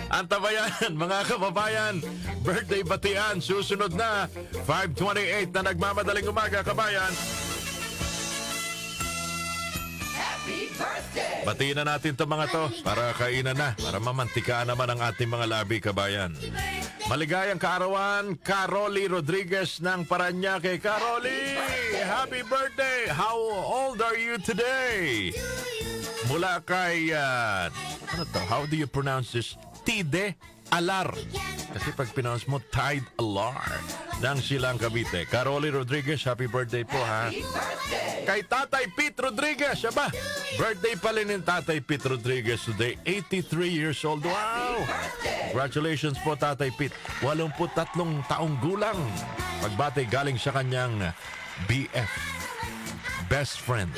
Antabayan, mga kababayan. Birthday batian, susunod na. 5:28 na nagmamadaling umaga, kabayan. Batiin na natin itong mga to para kainan na, para mamantikaan naman ang ating mga labi, kabayan. Maligayang kaarawan, Caroli Rodriguez ng Parañaque. Caroli, happy birthday! How old are you today? Mula kay, ano to? How do you pronounce this? Tide Alar. Kasi pag pronounce mo, Tide Alar ng Silang Cavite. Caroli Rodriguez, happy birthday po, ha? Kay Tatay Pete Rodriguez, aba, birthday pala ni Tatay Pete Rodriguez today, 83 years old. Wow! Congratulations po, Tatay Pete. 83 taong gulang. Pagbati galing sa kanyang BF, best friend.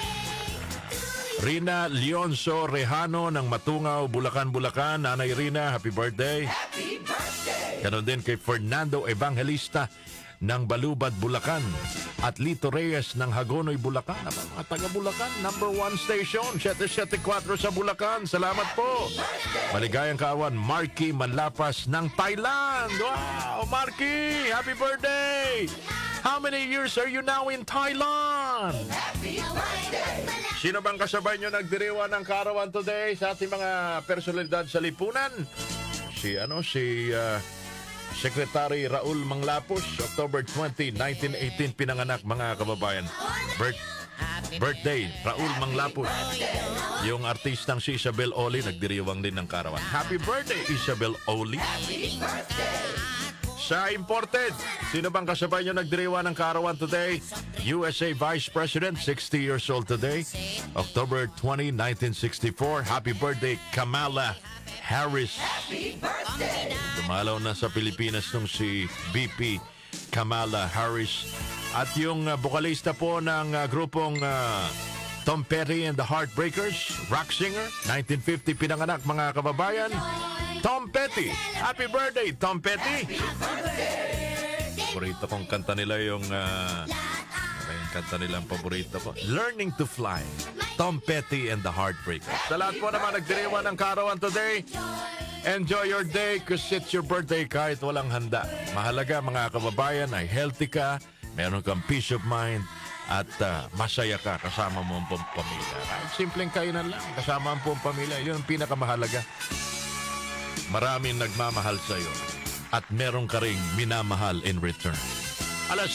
Rina Leonzo Rejano ng Matungaw, Bulacan, Bulacan. Nanay Rina, happy birthday. Happy birthday! Ganon din kay Fernando Evangelista ng Balubad, Bulacan. At Lito Reyes ng Hagonoy, Bulacan. Mga taga Bulacan, number 1 station, 774 sa Bulacan. Salamat po. Maligayang kawan, Marky Manlapas ng Thailand. Wow, Marky, happy birthday! How many years are you now in Thailand? Happy birthday! Sino bang kasabay nyo nagdiriwa ng kaarawan today sa ating mga personalidad sa lipunan? Si Secretary Raul Manglapus, October 20, 1918 pinanganak, mga kababayan. Birthday, Raul Manglapus. Yung artistang si Isabel Oli nagdiriwang din ng kaarawan. Happy birthday, Isabel Oli. Happy birthday! Sa imported, sino bang kasabay nyo nagdiriwa ng kaarawan today? USA Vice President, 60 years old today. October 20, 1964. Happy birthday, Kamala Harris. Happy birthday! Dumalaw na sa Pilipinas nung si VP Kamala Harris. At yung bokalista po ng grupong Tom Petty and the Heartbreakers, rock singer, 1950 pinanganak, mga kababayan. Tom Petty. Happy birthday, Tom Petty. Paborito kong kanta nila yung kanta nilang paborito ko. Learning to Fly. Tom Petty and the Heartbreakers. Sa lahat po naman nagdiriwan ng kaarawan today, enjoy your day because it's your birthday kahit walang handa. Mahalaga, mga kababayan, ay healthy ka, meron kang peace of mind, at masaya ka kasama mo ang pamilya. Simpleng kainan lang, kasama ang pamilya. Yun ang pinakamahalaga. Maraming nagmamahal sa'yo at meron ka ring minamahal in return. Alas